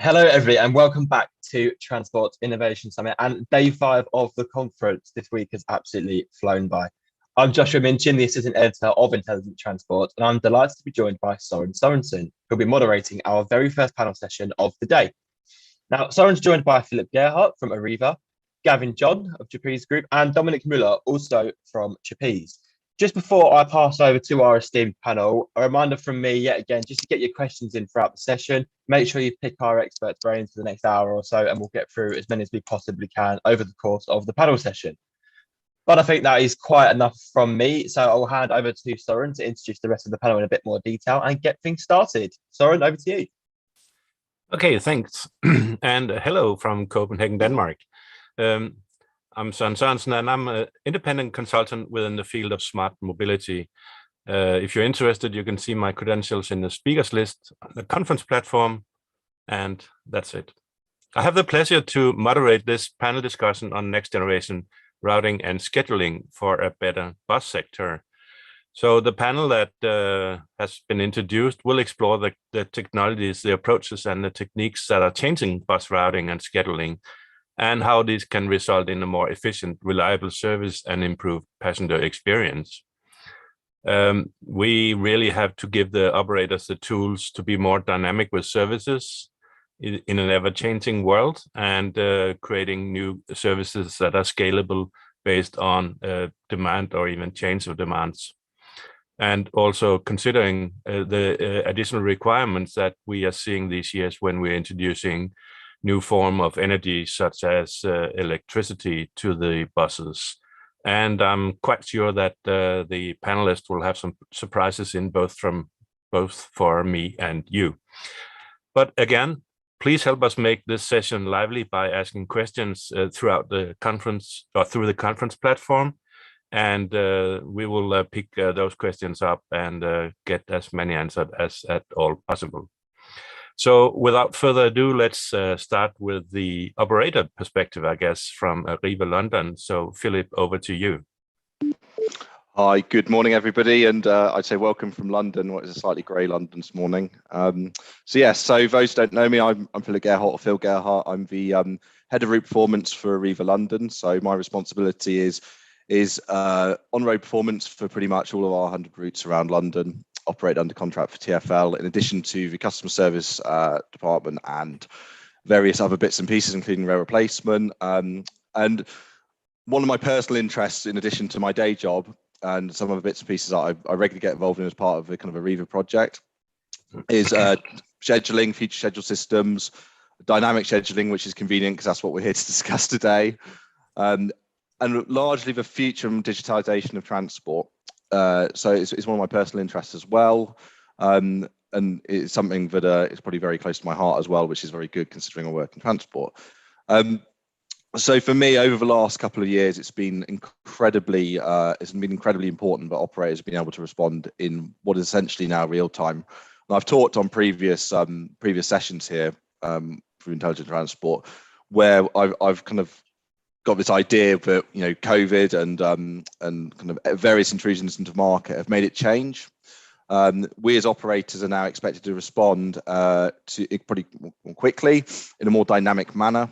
Hello, everybody, and welcome back to Transport Innovation Summit. And day 5 of the conference this week has absolutely flown by. I'm Joshua Minchin, the Assistant Editor of Intelligent Transport, and I'm delighted to be joined by Soren Sorensen, who'll be moderating our very first panel session of the day. Now, Soren's joined by Philip Gerhardt from Arriva, Gavin John of Trapeze Group, and Dominic Muller, also from Trapeze. Just before I pass over to our esteemed panel, a reminder from me yet again, just to get your questions in throughout the session. Make sure you pick our experts' brains for the next hour or so, and we'll get through as many as we possibly can over the course of the panel session. But I think that is quite enough from me, so I'll hand over to Soren to introduce the rest of the panel in a bit more detail and get things started. Soren, over to you. Okay, thanks. And hello from Copenhagen, Denmark. I'm Søren Sørensen, and I'm an independent consultant within the field of smart mobility. If you're interested, you can see my credentials in the speakers list, the conference platform, and that's it. I have the pleasure to moderate this panel discussion on next generation routing and scheduling for a better bus sector. So the panel that has been introduced will explore the technologies, the approaches, and the techniques that are changing bus routing and scheduling, and how these can result in a more efficient, reliable service and improved passenger experience. We really have to give the operators the tools to be more dynamic with services in an ever-changing world, and creating new services that are scalable based on demand or even change of demands. And also considering the additional requirements that we are seeing these years when we're introducing new form of energy, such as electricity, to the buses. And I'm quite sure that the panelists will have some surprises in both for me and you. But again, please help us make this session lively by asking questions throughout the conference or through the conference platform. And we will pick those questions up and get as many answered as at all possible. So without further ado, let's start with the operator perspective, I guess, from Arriva London. So Philip, over to you. Hi, good morning, everybody. And I'd say welcome from London, what is a slightly grey London this morning. So those who don't know me, I'm Philip Gerhardt, or Phil Gerhardt. I'm the head of route performance for Arriva London. So my responsibility is on-road performance for pretty much all of our 100 routes around London, operate under contract for TfL, in addition to the customer service department and various other bits and pieces, including rail replacement. And one of my personal interests, in addition to my day job, and some of the bits and pieces that I regularly get involved in as part of the kind of Arriva project, is scheduling, future schedule systems, dynamic scheduling, which is convenient because that's what we're here to discuss today, and largely the future and digitization of transport. So it's one of my personal interests as well, and it's something that is probably very close to my heart as well, which is very good considering I work in transport. So for me, over the last couple of years, it's been incredibly important that operators have been able to respond in what is essentially now real time. And I've talked on previous sessions here through Intelligent Transport, where I've kind of got this idea that COVID and kind of various intrusions into the market have made it change. We as operators are now expected to respond to it pretty quickly in a more dynamic manner.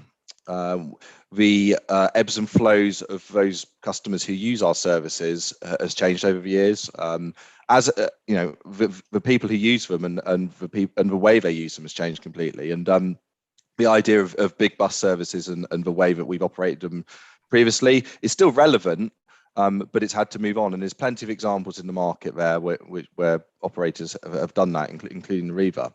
The ebbs and flows of those customers who use our services has changed over the years. As the people who use them and the way they use them has changed completely. And the idea of big bus services and the way that we've operated them previously is still relevant, but it's had to move on. And there's plenty of examples in the market there where operators have done that, including Arriva.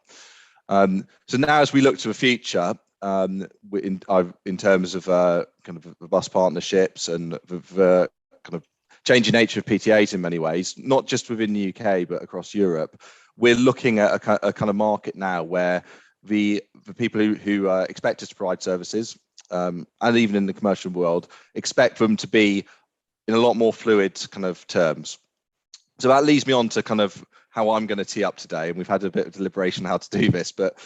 So now, as we look to the future, in terms of kind of the bus partnerships and the kind of changing nature of PTAs in many ways, not just within the UK but across Europe, we're looking at a kind of market now where the people who expect us to provide services, and even in the commercial world, expect them to be in a lot more fluid kind of terms. So that leads me on to kind of how I'm going to tee up today, and we've had a bit of deliberation how to do this, but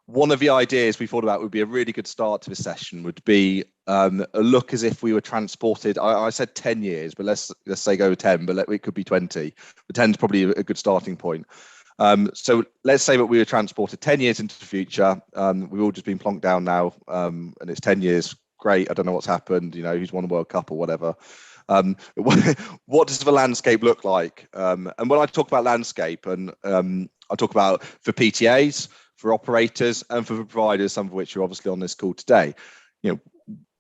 one of the ideas we thought about would be a really good start to this session would be a look as if we were transported. I said 10 years, but let's say go 10, but it could be 20. But 10 is probably a good starting point. So let's say that we were transported 10 years into the future. We've all just been plonked down now, and it's 10 years. Great. I don't know what's happened. You know, who's won the World Cup or whatever. What does the landscape look like? And when I talk about landscape, and I talk about for PTAs, for operators, and for the providers, some of which are obviously on this call today. You know,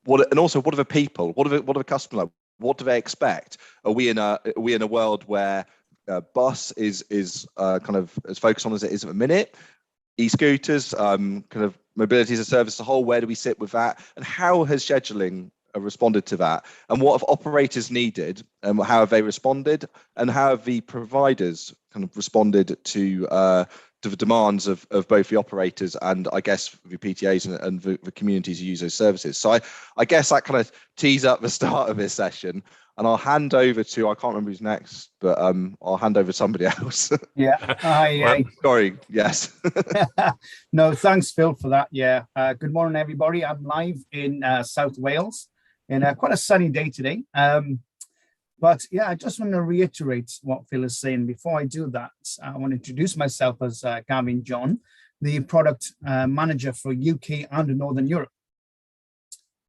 what are the people? What are the customer? What do they expect? Are we in a world where bus is kind of as focused on as it is at the minute? E-scooters, kind of mobility as a service as a whole, where do we sit with that? And how has scheduling responded to that? And what have operators needed? And how have they responded? And how have the providers kind of responded to the demands of both the operators and I guess the PTAs and the communities who use those services? So I guess that kind of tees up the start of this session. And I'll hand over to, I can't remember who's next, but I'll hand over to somebody else. Yeah. Hi. Sorry. Yes. No, thanks, Phil, for that. Yeah. Good morning, everybody. I'm live in South Wales in quite a sunny day today. But yeah, I just want to reiterate what Phil is saying. Before I do that, I want to introduce myself as Gavin John, the product manager for UK and Northern Europe.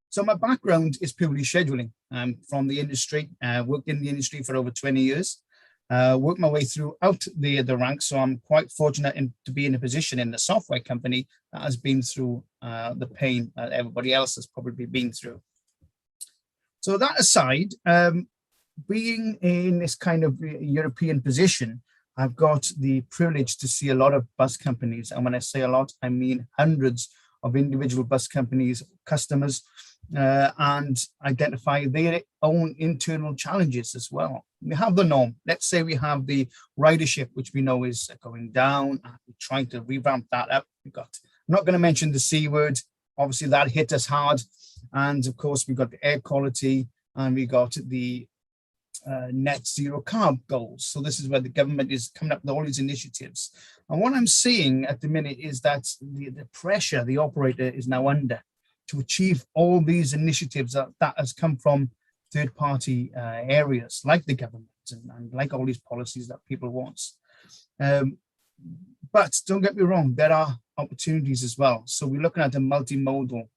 So my background is purely scheduling. I'm from the industry, worked in the industry for over 20 years, worked my way throughout the ranks. So I'm quite fortunate to be in a position in the software company that has been through the pain that everybody else has probably been through. So that aside, being in this kind of European position, I've got the privilege to see a lot of bus companies. And when I say a lot, I mean hundreds of individual bus companies, customers, and identify their own internal challenges as well. We have the norm. Let's say we have the ridership, which we know is going down. We're trying to revamp that up. I'm not going to mention the C word. Obviously, that hit us hard. And of course, we got the air quality and we got the net zero carb goals. So this is where the government is coming up with all these initiatives. And what I'm seeing at the minute is that the pressure the operator is now under to achieve all these initiatives that has come from third-party areas like the government and like all these policies that people want. But don't get me wrong, there are opportunities as well. So we're looking at a multimodal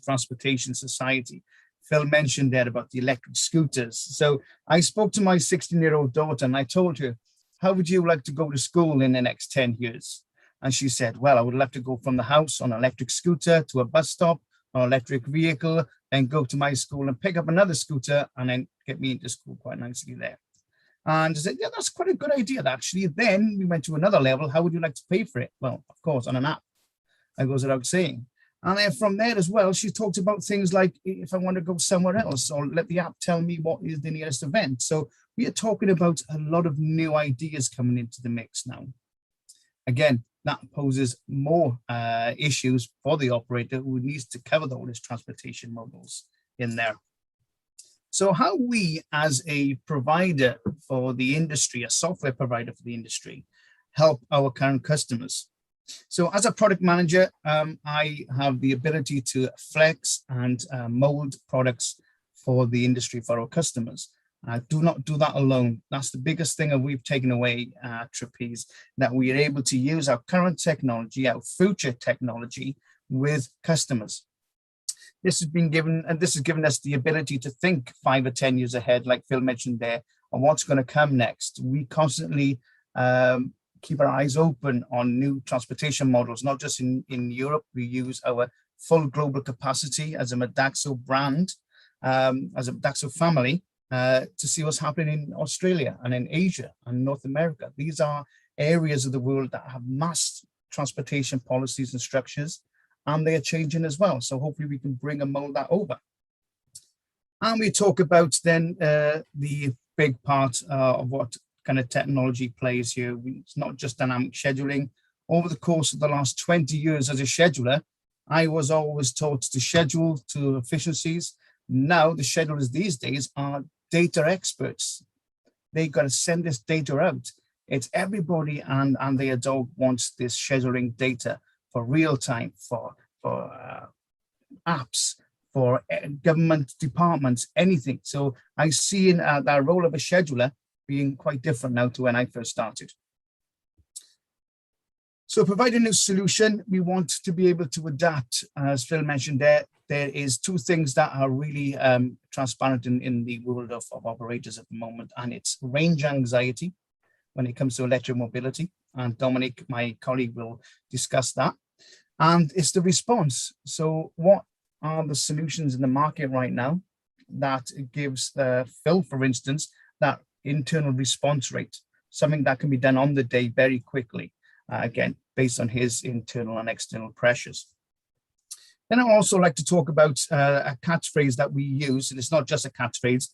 transportation society. Phil mentioned there about the electric scooters. So I spoke to my 16-year-old daughter and I told her, how would you like to go to school in the next 10 years? And she said, well, I would love to go from the house on an electric scooter to a bus stop, on an electric vehicle, then go to my school and pick up another scooter and then get me into school quite nicely there. And I said, yeah, that's quite a good idea, actually. Then we went to another level. How would you like to pay for it? Well, of course, on an app. That goes without saying. And then from there as well, she talked about things like if I want to go somewhere else or let the app tell me what is the nearest event. So we are talking about a lot of new ideas coming into the mix now. Again, that poses more issues for the operator who needs to cover all these transportation models in there. So how we as a provider for the industry, a software provider for the industry, help our current customers. So as a product manager, I have the ability to flex and mold products for the industry, for our customers. I do not do that alone. That's the biggest thing that we've taken away at Trapeze, that we are able to use our current technology, our future technology with customers. This has been given, and this has given us the ability to think 5 or 10 years ahead, like Phil mentioned there, on what's going to come next. We constantly keep our eyes open on new transportation models, not just in Europe. We use our full global capacity as a Modaxo brand, as a Modaxo family, to see what's happening in Australia and in Asia and North America. These are areas of the world that have mass transportation policies and structures, and they are changing as well. So hopefully we can bring and mold that over. And we talk about then the big part of what kind of technology plays here. It's not just dynamic scheduling. Over the course of the last 20 years as a scheduler, I was always taught to schedule to efficiencies. Now the schedulers these days are data experts. They got to send this data out. It's everybody and their dog wants this scheduling data for real time, for apps, for government departments, anything. So I see in that role of a scheduler being quite different now to when I first started. So provide a new solution. We want to be able to adapt. As Phil mentioned there is two things that are really transparent in the world of operators at the moment, and it's range anxiety when it comes to electric mobility. And Dominic, my colleague, will discuss that. And it's the response. So what are the solutions in the market right now that gives Phil, for instance, that internal response rate, something that can be done on the day very quickly, again, based on his internal and external pressures. Then I also like to talk about a catchphrase that we use, and it's not just a catchphrase,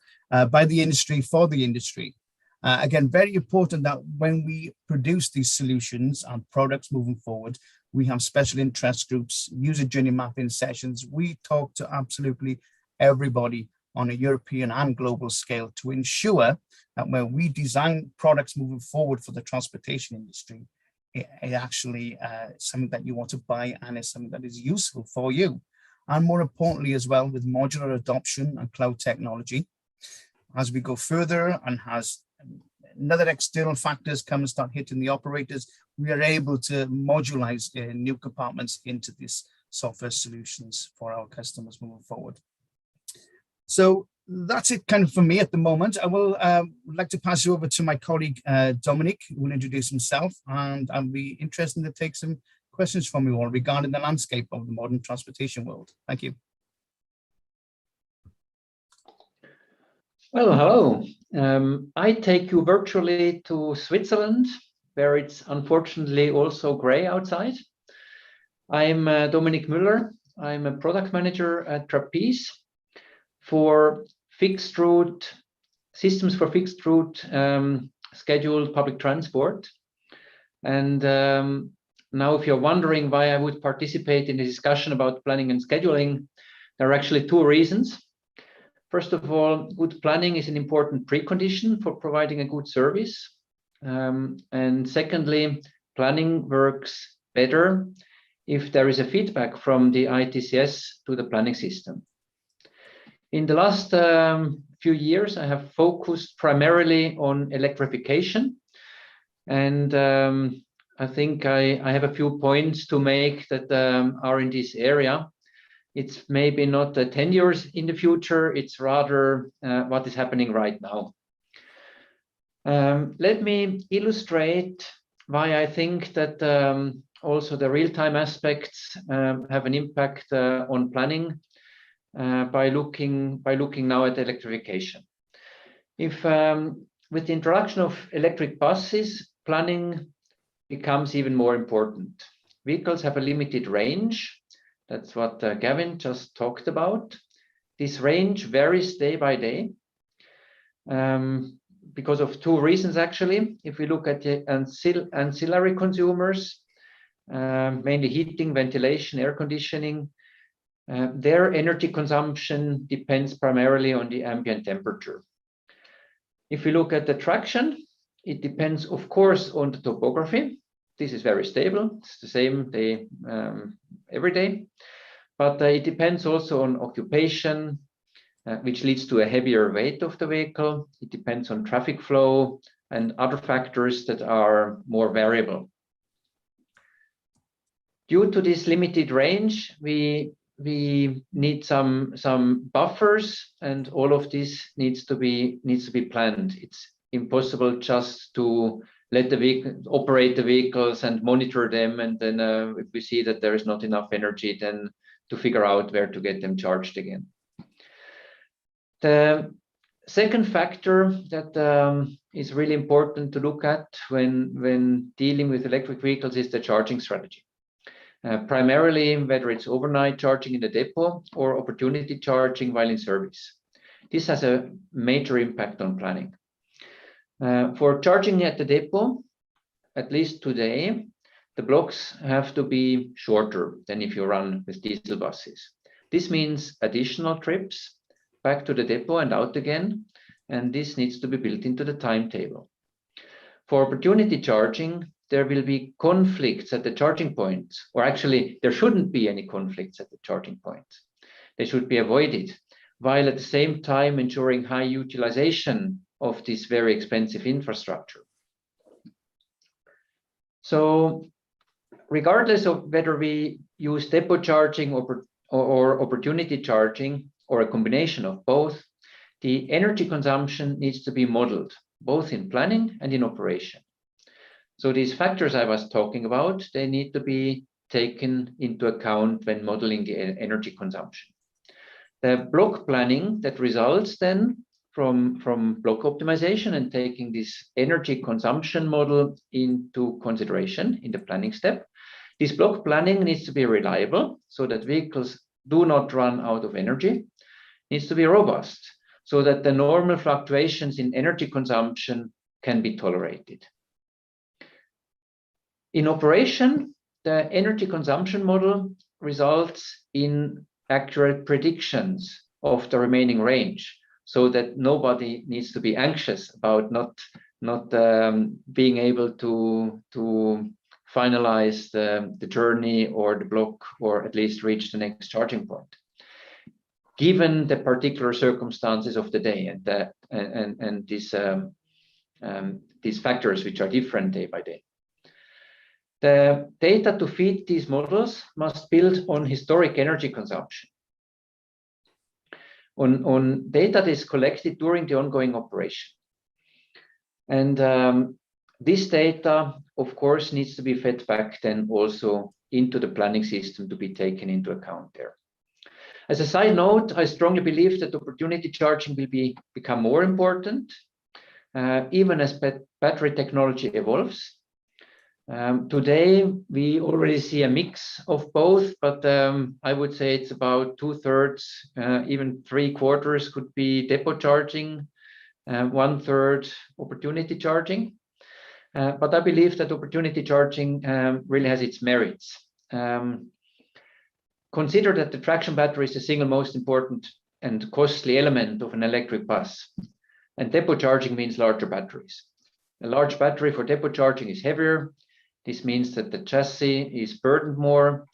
by the industry for the industry. Again, very important that when we produce these solutions and products moving forward, we have special interest groups, user journey mapping sessions. We talk to absolutely everybody on a European and global scale to ensure that when we design products moving forward for the transportation industry, it actually something that you want to buy and is something that is useful for you. And more importantly as well, with modular adoption and cloud technology, as we go further and as another external factors come and start hitting the operators, we are able to modularize new compartments into these software solutions for our customers moving forward. So that's it kind of for me at the moment. I will like to pass you over to my colleague, Dominic, who will introduce himself, and I'll be interested to take some questions from you all regarding the landscape of the modern transportation world. Thank you. Well, hello. I take you virtually to Switzerland, where it's unfortunately also gray outside. I'm Dominic Müller. I'm a product manager at Trapeze for fixed route systems for fixed route scheduled public transport. And now, if you're wondering why I would participate in a discussion about planning and scheduling, there are actually two reasons. First of all, good planning is an important precondition for providing a good service. And secondly, planning works better if there is a feedback from the ITCS to the planning system. In the last few years, I have focused primarily on electrification. And I think I have a few points to make that are in this area. It's maybe not 10 years in the future, it's rather what is happening right now. Let me illustrate why I think that also the real-time aspects have an impact on planning by looking now at electrification. If with the introduction of electric buses, planning becomes even more important. Vehicles have a limited range. That's what Gavin just talked about. This range varies day by day because of two reasons, actually. If we look at the ancillary consumers, mainly heating, ventilation, air conditioning, their energy consumption depends primarily on the ambient temperature. If we look at the traction, it depends, of course, on the topography. This is very stable. It's the same day every day. But it depends also on occupation, which leads to a heavier weight of the vehicle. It depends on traffic flow and other factors that are more variable. Due to this limited range, we need some buffers, and all of this needs to be planned. It's impossible just to let the vehicle operate the vehicles and monitor them, and then if we see that there is not enough energy, then to figure out where to get them charged again. The second factor that is really important to look at when dealing with electric vehicles is the charging strategy. Primarily, whether it's overnight charging in the depot or opportunity charging while in service. This has a major impact on planning. For charging at the depot, at least today, the blocks have to be shorter than if you run with diesel buses. This means additional trips back to the depot and out again, and this needs to be built into the timetable. For opportunity charging, there will be conflicts at the charging points, or actually there shouldn't be any conflicts at the charging points. They should be avoided, while at the same time ensuring high utilization of this very expensive infrastructure. So regardless of whether we use depot charging or opportunity charging or a combination of both, the energy consumption needs to be modeled, both in planning and in operation. So these factors I was talking about, they need to be taken into account when modeling the energy consumption. The block planning that results then from block optimization and taking this energy consumption model into consideration in the planning step. This block planning needs to be reliable so that vehicles do not run out of energy, needs to be robust so that the normal fluctuations in energy consumption can be tolerated. In operation, the energy consumption model results in accurate predictions of the remaining range so that nobody needs to be anxious about not being able to finalize the journey or the block, or at least reach the next charging point, given the particular circumstances of the day and these factors which are different day by day. The data to feed these models must build on historic energy consumption, on data that is collected during the ongoing operation. And this data, of course, needs to be fed back then also into the planning system to be taken into account there. As a side note, I strongly believe that opportunity charging will become more important, even as battery technology evolves. Today, we already see a mix of both, but I would say it's about 2/3, even 3/4 could be depot charging, 1/3 opportunity charging. But I believe that opportunity charging really has its merits. Consider that the traction battery is the single most important and costly element of an electric bus, and depot charging means larger batteries. A large battery for depot charging is heavier. This means that the chassis is burdened more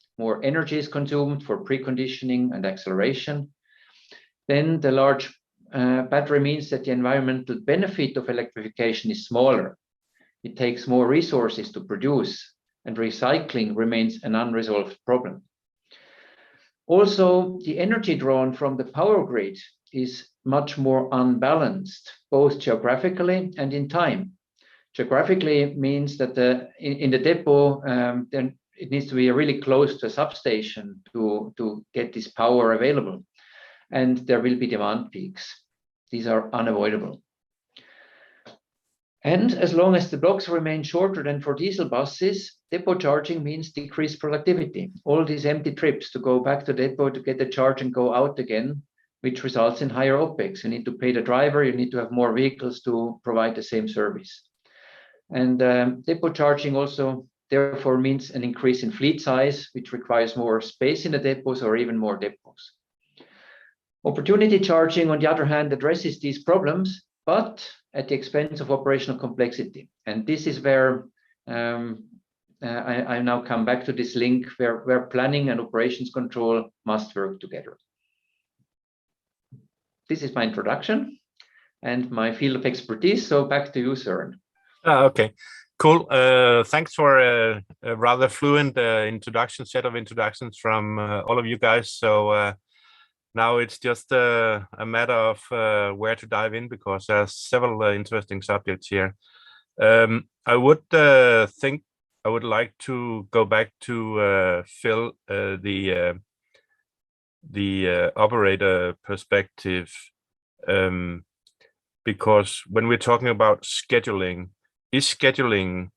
energy is consumed for preconditioning and acceleration. Then the large battery means that the environmental benefit of electrification is smaller. It takes more resources to produce, and recycling remains an unresolved problem. Also, the energy drawn from the power grid is much more unbalanced, both geographically and in time. Geographically means that in the depot, then it needs to be really close to a substation to get this power available. And there will be demand peaks. These are unavoidable. And as long as the blocks remain shorter than for diesel buses, depot charging means decreased productivity. All these empty trips to go back to depot to get the charge and go out again, which results in higher OPEX. You need to pay the driver, you need to have more vehicles to provide the same service. And depot charging also therefore means an increase in fleet size, which requires more space in the depots or even more depots. Opportunity charging, on the other hand, addresses these problems, but at the expense of operational complexity. And this is where I now come back to this link where planning and operations control must work together. This is my introduction and my field of expertise. So back to you, Søren. Okay, cool. Thanks for a rather fluent set of introductions from all of you guys. So now it's just a matter of where to dive in, because there's several interesting subjects here. I would think I would like to go back to Phil, the operator perspective, because when we're talking about scheduling, is scheduling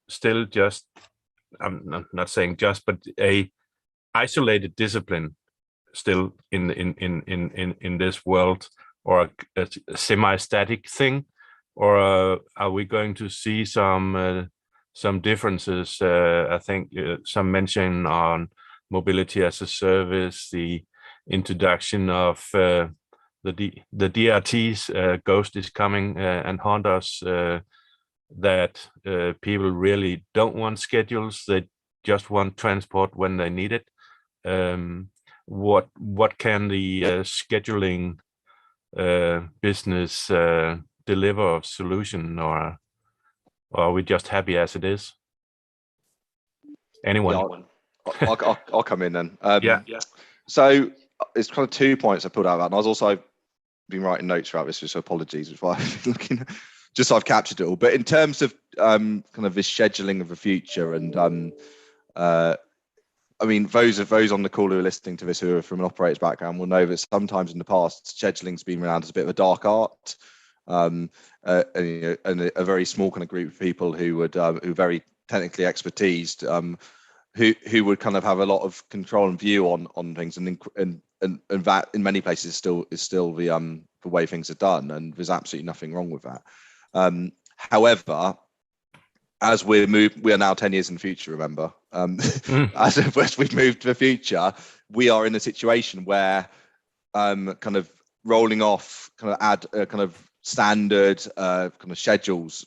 still just, I'm not saying just, but a isolated discipline still in this world, or a semi-static thing, or are we going to see some differences? I think some mention on mobility as a service, the introduction of the DRTs, Ghost is coming and haunt us, that people really don't want schedules, they just want transport when they need it. What can the scheduling business deliver of solution, or are we just happy as it is? Anyone? Yeah, I'll come in then. Yeah. So it's kind of 2 points I pulled out of that, and I've been writing notes throughout this, so apologies, which is why I've been looking, just so I've captured it all. But in terms of kind of this scheduling of the future, and I mean, those on the call who are listening to this who are from an operator's background will know that sometimes in the past, scheduling's been around as a bit of a dark art, and a very small kind of group of people who are very technically expertised, who would kind of have a lot of control and view on things, and that in many places is still the way things are done, and there's absolutely nothing wrong with that. However, as we are now 10 years in the future, remember, as we've moved to the future, we are in a situation where kind of rolling off kind of standard kind of schedules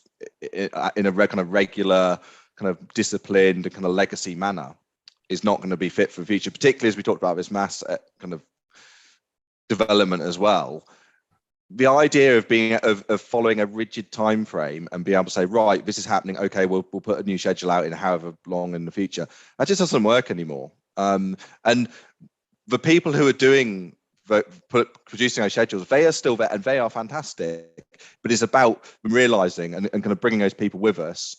in a kind of regular, kind of disciplined kind of legacy manner is not going to be fit for the future, particularly as we talked about this mass kind of development as well. The idea of following a rigid time frame and be able to say, right, this is happening, okay, we'll put a new schedule out in however long in the future, that just doesn't work anymore. And the people who are producing those schedules, they are still there and they are fantastic, but it's about realizing and kind of bringing those people with us,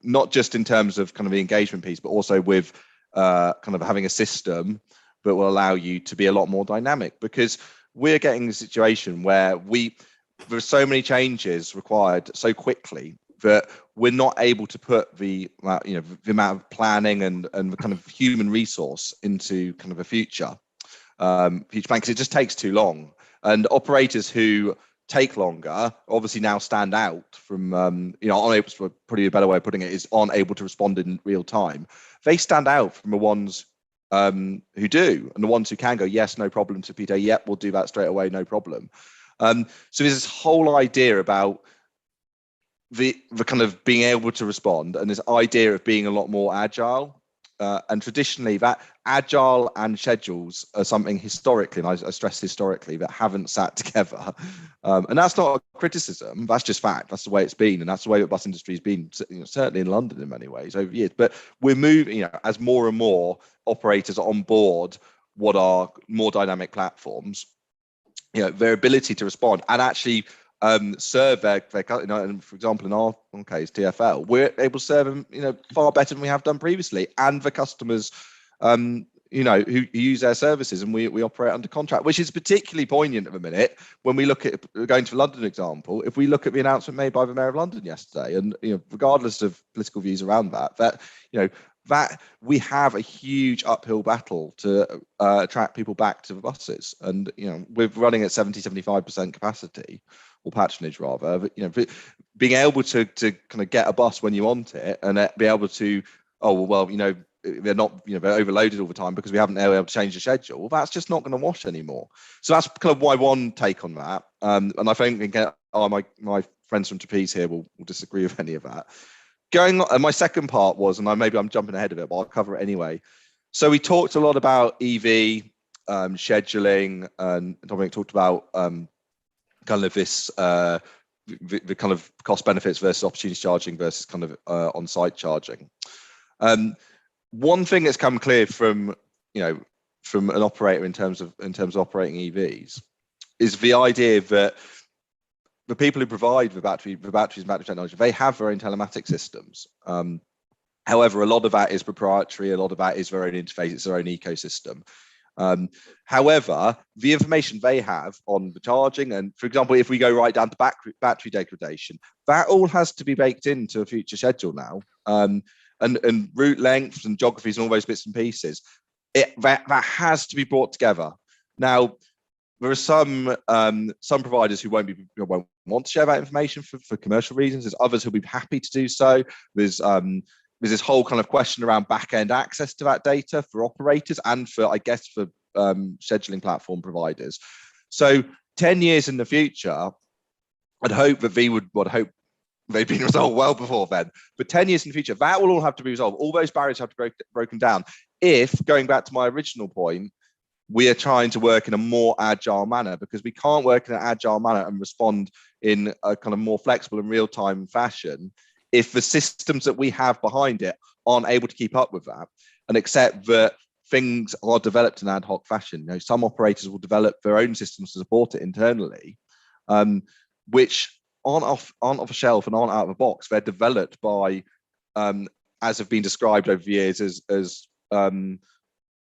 not just in terms of kind of the engagement piece, but also with kind of having a system that will allow you to be a lot more dynamic, because we're getting a situation where there's so many changes required so quickly that we're not able to put the amount of planning and the kind of human resource into kind of a future plan, because it just takes too long. And operators who take longer obviously now stand out from unable to, probably a better way of putting it is aren't able to respond in real time. They stand out from the ones who do, and the ones who can go, yes, no problem to Peter, yep, we'll do that straight away, no problem. So there's this whole idea about the kind of being able to respond, and this idea of being a lot more agile. And traditionally, that agile and schedules are something historically, and I stress historically, that haven't sat together. And that's not a criticism, that's just fact. That's the way it's been, and that's the way the bus industry has been, certainly in London in many ways over years. But we're moving, as more and more operators are on board what are more dynamic platforms, their ability to respond and actually serve their and for example, in our case, TfL, we're able to serve them, far better than we have done previously, and the customers, who use their services, and we operate under contract, which is particularly poignant at the minute when we look at, going to the London example, if we look at the announcement made by the Mayor of London yesterday, and regardless of political views around that we have a huge uphill battle to attract people back to the buses, and we're running at 70-75% capacity, or patronage rather, but being able to kind of get a bus when you want it, and be able to, they're not, they're overloaded all the time because we haven't been able to change the schedule. Well, that's just not going to wash anymore. So that's kind of my one take on that. And I think my friends from Trapeze here will disagree with any of that. Going on, and my second part was, and maybe I'm jumping ahead of it, but I'll cover it anyway. So we talked a lot about EV scheduling, and Dominic talked about kind of this the kind of cost benefits versus opportunity charging versus kind of on-site charging. One thing that's come clear from an operator in terms of operating EVs is the idea that the people who provide the batteries and battery technology, they have their own telematics systems. However, a lot of that is proprietary, a lot of that is their own interface, it's their own ecosystem. However, the information they have on the charging, and for example, if we go right down to battery degradation, that all has to be baked into a future schedule now. And route lengths and geographies and all those bits and pieces, that has to be brought together. Now, there are some providers who won't want to share that information for commercial reasons. There's others who'll be happy to do so. There's this whole kind of question around back-end access to that data for operators and for scheduling platform providers. So 10 years in the future, I'd hope that they've been resolved well before then. But 10 years in the future, that will all have to be resolved. All those barriers have to be broken down. If, going back to my original point, we are trying to work in a more agile manner, because we can't work in an agile manner and respond in a kind of more flexible and real-time fashion if the systems that we have behind it aren't able to keep up with that, and accept that things are developed in ad hoc fashion. Some operators will develop their own systems to support it internally, which aren't off a shelf and aren't out of a box. They're developed by, as have been described over the years, as kind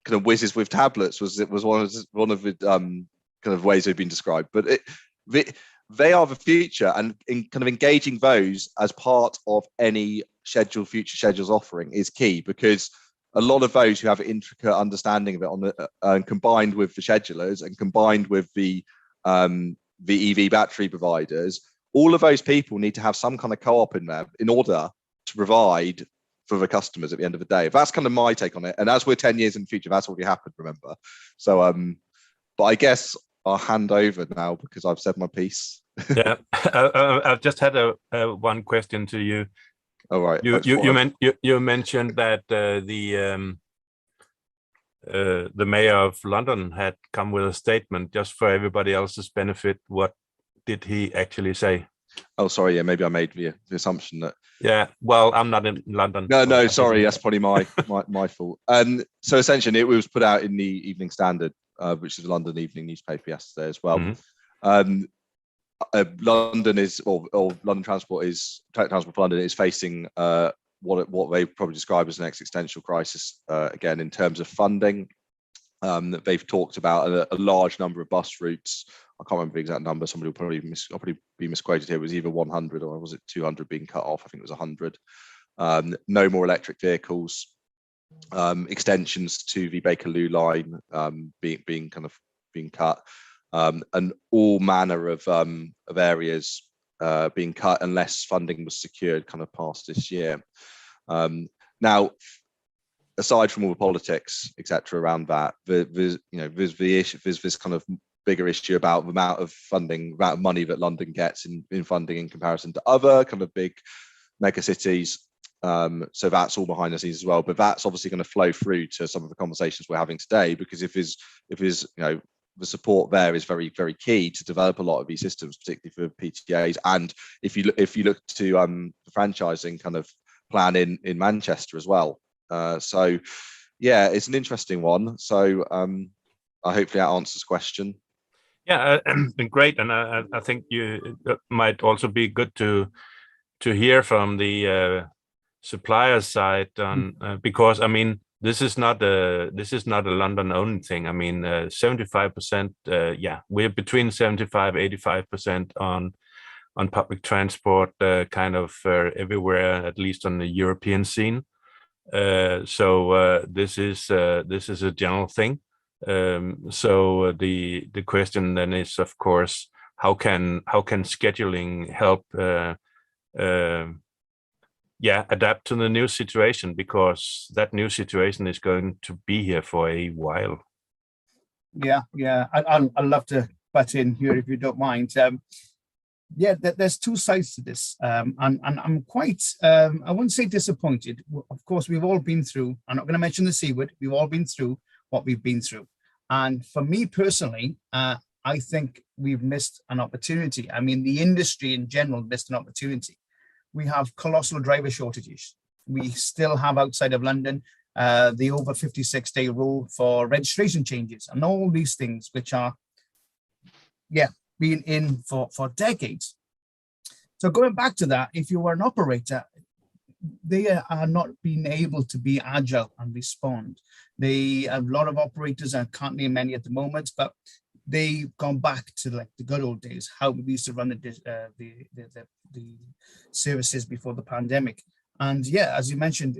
of whizzes with tablets. Was one of the kind of ways they've been described. But they are the future, and in kind of engaging those as part of any future schedules offering is key, because a lot of those who have an intricate understanding of it combined with the schedulers and combined with the EV battery providers, all of those people need to have some kind of co-op in there in order to provide for the customers at the end of the day. That's kind of my take on it. And as we're 10 years in the future, that's already happened, remember. So, but I guess I'll hand over now because I've said my piece. Yeah, I've just had one question to you. All right. You mentioned that the mayor of London had come with a statement just for everybody else's benefit. What did he actually say? Oh, sorry. Yeah, maybe I made the assumption that. Yeah. Well, I'm not in London. No. Sorry, that's probably my fault. So essentially, it was put out in the Evening Standard, which is a London evening newspaper yesterday as well. Mm-hmm. London Transport for London is facing what they probably describe as an existential crisis again in terms of funding. They've talked about a large number of bus routes. I can't remember the exact number. Somebody will probably be misquoted here. It was either 100 or was it 200 being cut off? I think it was 100. No more electric vehicles. Extensions to the Bakerloo line being cut. And all manner of areas being cut unless funding was secured kind of past this year. Now, aside from all the politics, etc., around that, there's this kind of bigger issue about the amount of money that London gets in funding in comparison to other kind of big mega cities. So that's all behind the scenes as well. But that's obviously going to flow through to some of the conversations we're having today, because if the support there is very, very key to develop a lot of these systems, particularly for PTAs. And if you look to the franchising kind of plan in Manchester as well. So yeah, it's an interesting one. So hopefully that answers the question. Yeah, great. And I think it might also be good to hear from the supplier side on because I mean this is not a London only thing. I mean 75%. We're between 75-85% on public transport, kind of everywhere, at least on the European scene. So this is a general thing. So the question then is, of course, how can scheduling help adapt to the new situation, because that new situation is going to be here for a while. Yeah. I'd love to butt in here if you don't mind. There's two sides to this, and I'm quite, I wouldn't say disappointed. Of course, we've all been through, I'm not going to mention the C word, we've all been through what we've been through. And for me personally, I think we've missed an opportunity. I mean, the industry in general missed an opportunity. We have colossal driver shortages. We still have outside of London, the over 56-day rule for registration changes and all these things, which are, been in for decades. So going back to that, if you were an operator, they are not being able to be agile and respond. A lot of operators, I can't name many at the moment, but they've gone back to like the good old days, how we used to run the services before the pandemic. And as you mentioned,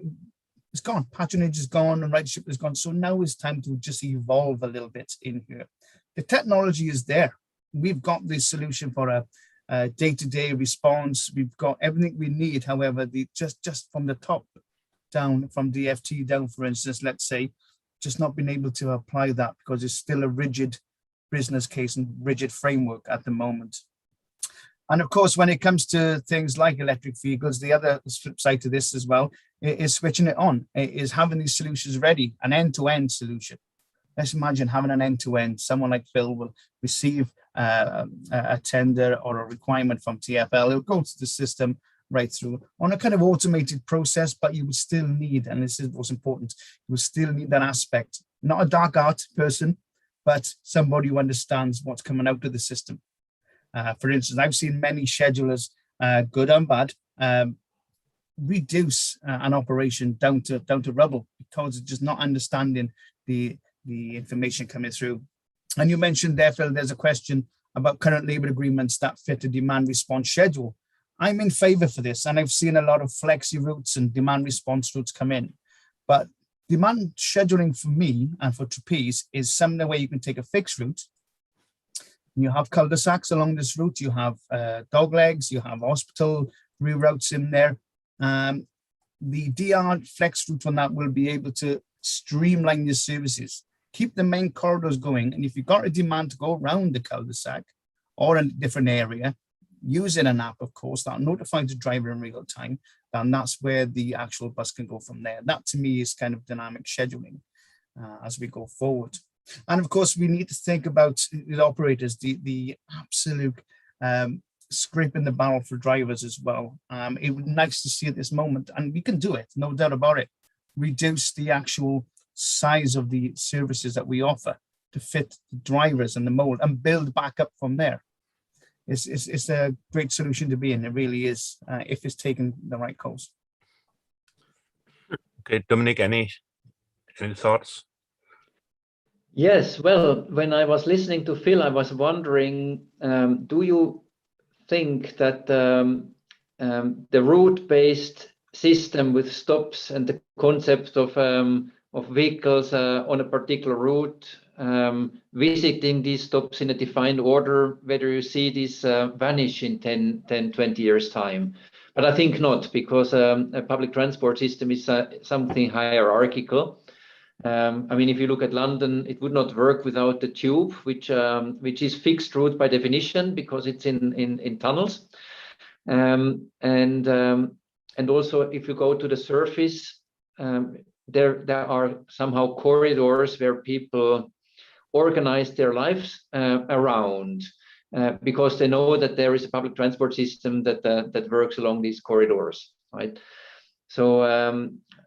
it's gone. Patronage is gone and ridership is gone. So now it's time to just evolve a little bit in here. The technology is there. We've got the solution for a day-to-day response. We've got everything we need. However, just from the top down, from DFT down, for instance, let's say, just not being able to apply that because it's still a rigid business case and rigid framework at the moment. And of course, when it comes to things like electric vehicles, the other flip side to this as well is switching it on, is having these solutions ready, an end-to-end solution. Let's imagine having an end-to-end. Someone like Phil will receive a tender or a requirement from TfL. It'll go to the system right through on a kind of automated process, but you would still need, and this is what's important, you would still need that aspect, not a dark art person, but somebody who understands what's coming out of the system. For instance, I've seen many schedulers, good and bad, reduce an operation down to rubble because it's just not understanding the information coming through. And you mentioned there, Phil, there's a question about current labour agreements that fit a demand response schedule. I'm in favour for this, and I've seen a lot of flexi routes and demand response routes come in. But demand scheduling for me and for Trapeze is something where you can take a fixed route. You have cul-de-sacs along this route, you have dog legs, you have hospital reroutes in there. The DR flex route on that will be able to streamline your services, keep the main corridors going. And if you've got a demand to go around the cul-de-sac or in a different area, using an app, of course, that notifies the driver in real time, then that's where the actual bus can go from there. That to me is kind of dynamic scheduling as we go forward. And of course, we need to think about the operators, the absolute scraping the barrel for drivers as well. It would be nice to see at this moment, and we can do it, no doubt about it, reduce the actual size of the services that we offer to fit the drivers and the mold and build back up from there. It's a great solution to be in. It really is, if it's taken the right course. Okay, Dominic, any thoughts? Yes, well, when I was listening to Phil, I was wondering, do you think that the route-based system with stops and the concept of vehicles on a particular route, visiting these stops in a defined order, whether you see this vanish in 10, 20 years' time? But I think not, because a public transport system is something hierarchical. I mean, if you look at London, it would not work without the tube, which is fixed route by definition because it's in tunnels. And also, if you go to the surface, there are somehow corridors where people organize their lives around because they know that there is a public transport system that works along these corridors, right? So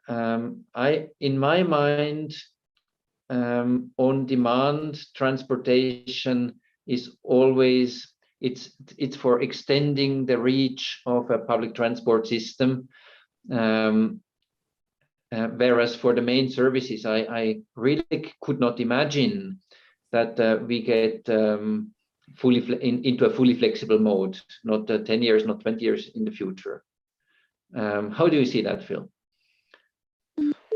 in my mind, on-demand transportation is always, it's for extending the reach of a public transport system. Whereas for the main services, I really could not imagine that we get into a fully flexible mode, not 10 years, not 20 years in the future. How do you see that, Phil?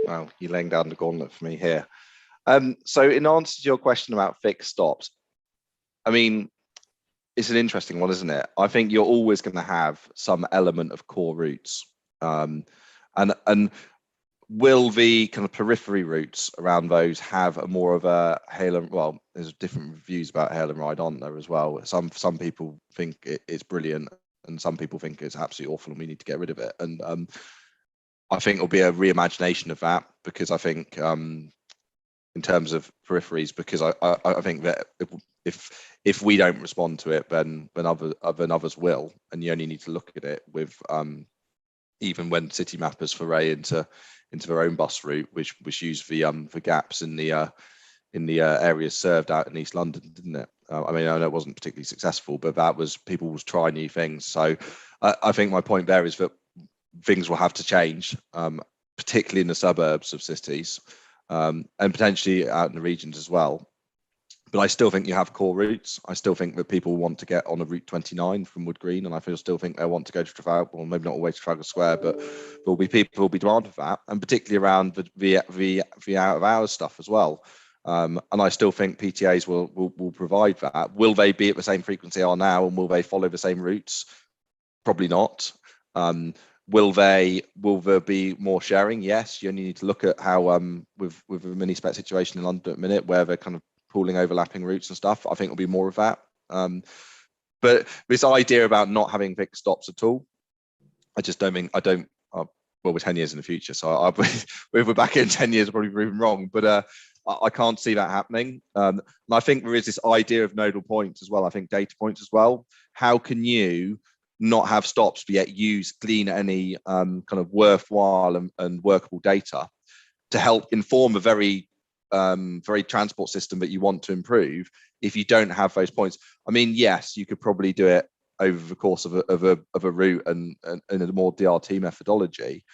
Wow, you're laying down the gauntlet for me here. So in answer to your question about fixed stops, I mean, it's an interesting one, isn't it? I think you're always going to have some element of core routes. And will the kind of periphery routes around those have a more of a hail and, well, there's different views about hail and ride, aren't there, as well? Some people think it's brilliant and some people think it's absolutely awful and we need to get rid of it. And I think it'll be a reimagination of that, because I think in terms of peripheries, because I think that if we don't respond to it, then others will, and you only need to look at it with even when city mappers foray into their own bus route, which used the gaps in the areas served out in East London, didn't it? I mean, I know it wasn't particularly successful, but that was, people will try new things. So I think my point there is that things will have to change, particularly in the suburbs of cities, and potentially out in the regions as well. But I still think you have core routes. I still think that people want to get on a Route 29 from Wood Green, and I still think they want to go to Trafalgar, well, maybe not always to Trafalgar Square, but there'll be people who will be demanding for that, and particularly around the out of hours stuff as well. And I still think PTAs will provide that. Will they be at the same frequency they are now, and will they follow the same routes? Probably not. Will there be more sharing? Yes. You only need to look at how with the mini spec situation in London at the minute, where they're kind of pooling overlapping routes and stuff. I think there'll be more of that. But this idea about not having fixed stops at all, I just don't think, well, we're 10 years in the future, so if we're back in 10 years, we'll probably proven wrong, but I can't see that happening. And I think there is this idea of nodal points as well. I think data points as well. How can you not have stops, but yet glean any kind of worthwhile and workable data to help inform a very transport system that you want to improve. If you don't have those points, I mean, yes, you could probably do it over the course of a route and in a more DRT methodology.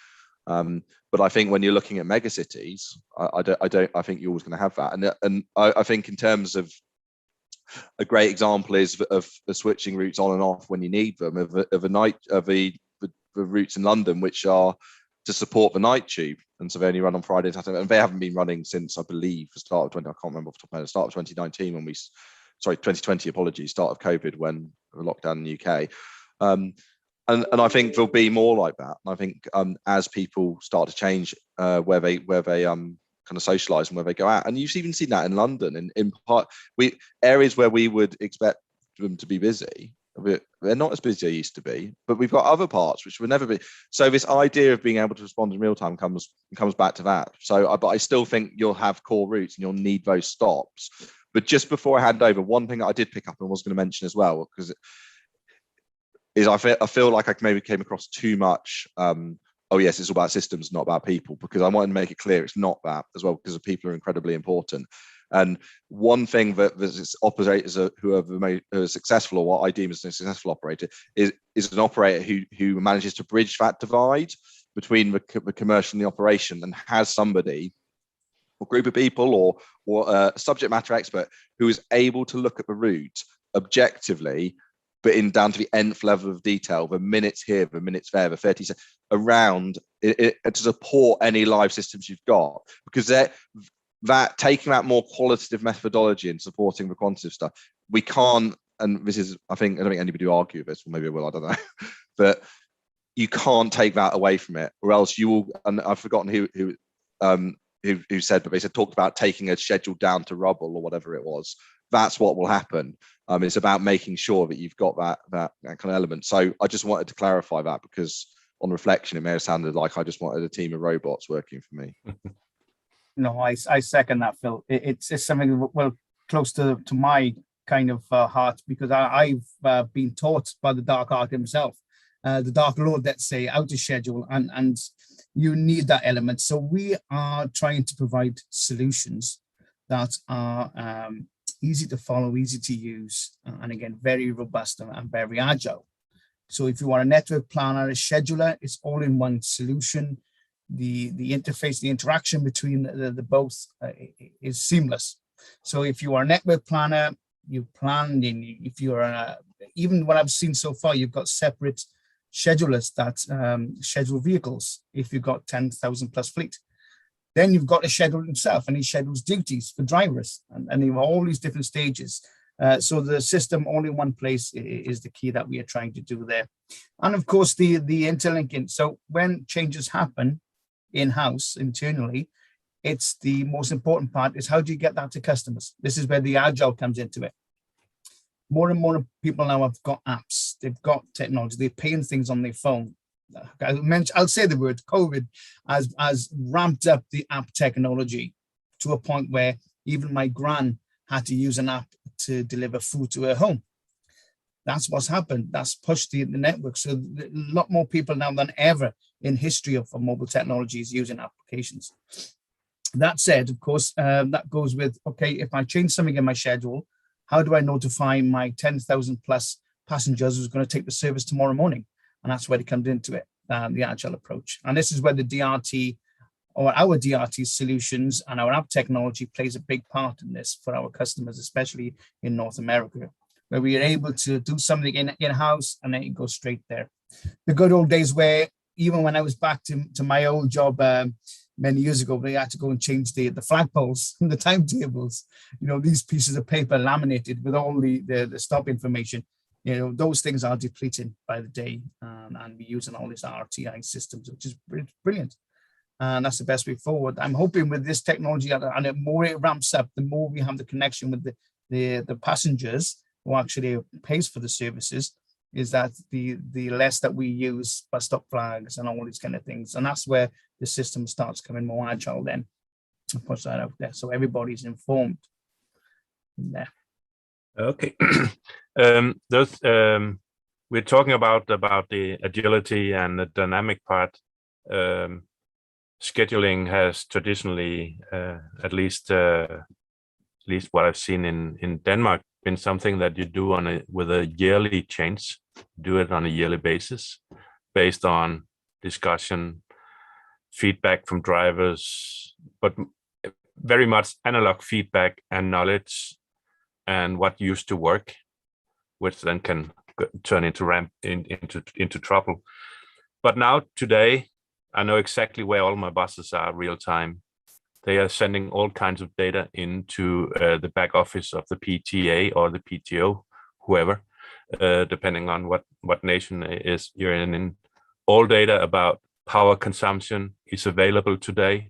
But I think when you're looking at megacities, I think you're always going to have that. And I think in terms of a great example is of the switching routes on and off when you need them, of the routes in London, which are to support the night tube. And so they only run on Friday and Saturday, and they haven't been running since, I believe, the start of 20, I can't remember off the top of my head, the start of 2019 when 2020, apologies, start of COVID when the lockdown in the UK. And I think there'll be more like that. And I think as people start to change where they kind of socialize and where they go out, and you've even seen that in London. In part, areas where we would expect them to be busy, they're not as busy as they used to be. But we've got other parts which will never be. So this idea of being able to respond in real time comes back to that. So, but I still think you'll have core routes and you'll need those stops. But just before I hand over, one thing that I did pick up and was going to mention as well, because I feel like I maybe came across too much. Oh yes, it's all about systems, not about people, because I wanted to make it clear it's not that as well, because the people are incredibly important. And one thing that operators who are successful, or what I deem as a successful operator, is an operator who manages to bridge that divide between the commercial and the operation, and has somebody or group of people or a subject matter expert who is able to look at the route objectively, but down to the nth level of detail, the minutes here, the minutes there, the 30 seconds around it to support any live systems you've got, because that taking that more qualitative methodology and supporting the quantitative stuff, we can't. And this is, I don't think anybody will argue this, or maybe I will, I don't know, but you can't take that away from it, or else you will. And I've forgotten who said, but they talked about taking a schedule down to rubble or whatever it was. That's what will happen. It's about making sure that you've got that kind of element. So I just wanted to clarify that, because on reflection, it may have sounded like I just wanted a team of robots working for me. No, I second that, Phil. It's something well close to my kind of heart, because I've been taught by the Dark Art himself, the Dark Lord, let's say, how to schedule, and you need that element. So we are trying to provide solutions that are easy to follow, easy to use, and again, very robust and very agile. So if you are a network planner, a scheduler, it's all in one solution. The interface, the interaction between the both is seamless. So if you are a network planner, you plan in. If you are even what I've seen so far, you've got separate schedulers that schedule vehicles. If you've got 10,000 plus fleet, then you've got a schedule himself, and he schedules duties for drivers, and you have all these different stages. So the system all in one place is the key that we are trying to do there. And of course, the interlinking. So when changes happen in-house, internally, it's the most important part is how do you get that to customers? This is where the agile comes into it. More and more people now have got apps, they've got technology, they're paying things on their phone. I'll say the word COVID has ramped up the app technology to a point where even my gran had to use an app to deliver food to her home. That's what's happened. That's pushed the network. So a lot more people now than ever in history of mobile technologies using applications. That said, of course, that goes with, okay, if I change something in my schedule, how do I notify my 10,000 plus passengers who's going to take the service tomorrow morning? And that's where it comes into it, the agile approach. And this is where the DRT or our DRT solutions and our app technology plays a big part in this for our customers, especially in North America, where we are able to do something in-house and then it goes straight there. The good old days where even when I was back to my old job many years ago, we had to go and change the flagpoles and the timetables, these pieces of paper laminated with all the stop information. Those things are depleting by the day, and we're using all these RTI systems, which is brilliant. And that's the best way forward. I'm hoping with this technology, and the more it ramps up, the more we have the connection with the passengers who actually pays for the services, is that the less that we use bus stop flags and all these kind of things. And that's where the system starts coming more agile then, and push that out there so everybody's informed there. Okay. There's we're talking about the agility and the dynamic part. Scheduling has traditionally, at least what I've seen in Denmark, been something that you do with a yearly change. Do it on a yearly basis, based on discussion, feedback from drivers, but very much analog feedback and knowledge, and what used to work, which then can turn into trouble. But now today, I know exactly where all my buses are real time. They are sending all kinds of data into the back office of the PTA or the PTO, whoever, depending on what nation you're in. All data about power consumption is available today.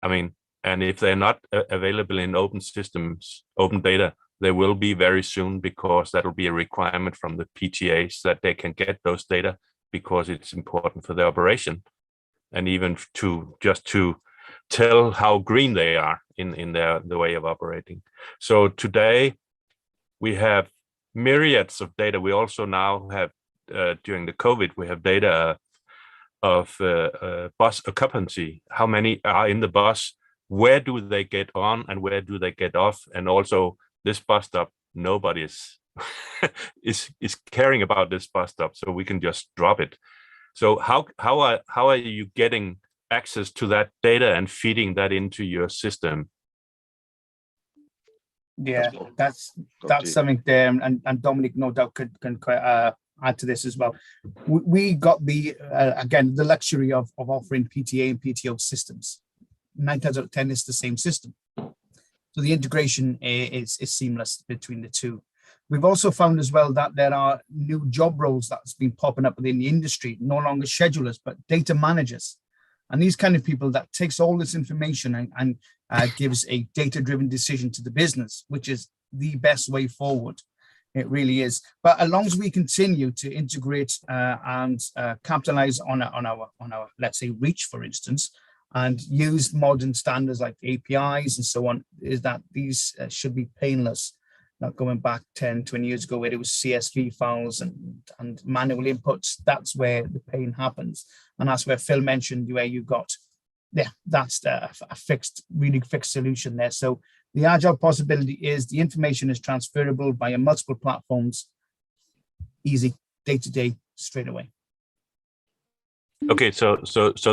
I mean, and if they're not available in open systems, open data, they will be very soon, because that will be a requirement from the PTAs that they can get those data, because it's important for their operation, and even to tell how green they are in the way of operating. So today we have myriads of data. We also now have, during the COVID, we have data of bus occupancy. How many are in the bus? Where do they get on and where do they get off? And also this bus stop, nobody is caring about this bus stop, so we can just drop it. So how are you getting access to that data and feeding that into your system? Yeah, that's something there, and Dominic no doubt can add to this as well. We got the again the luxury of offering PTA and PTO systems. 9 times out of 10 it's the same system, so the integration is seamless between the two. We've also found as well that there are new job roles that's been popping up within the industry, no longer schedulers but data managers, and these kind of people that takes all this information and gives a data-driven decision to the business, which is the best way forward. It really is. But as long as we continue to integrate and capitalize on our let's say reach, for instance, and use modern standards like APIs and so on, is that these should be painless. Not going back 10, 20 years ago where it was CSV files and manual inputs. That's where the pain happens. And that's where Phil mentioned where you got, that's a really fixed solution there. So the agile possibility is the information is transferable via multiple platforms, easy, day to day, straight away. Okay, so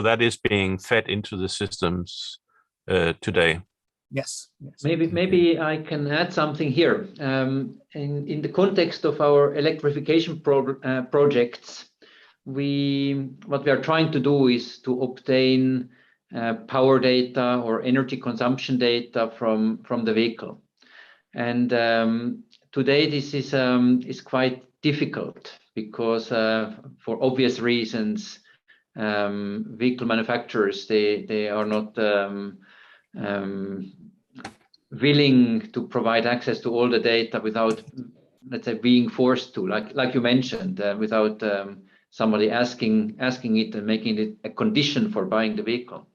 that is being fed into the systems today. Yes. Maybe I can add something here. In the context of our electrification projects, what we are trying to do is to obtain power data or energy consumption data from the vehicle. And today this is quite difficult because for obvious reasons, vehicle manufacturers, they are not willing to provide access to all the data without, let's say, being forced to, like you mentioned, without somebody asking it and making it a condition for buying the vehicle.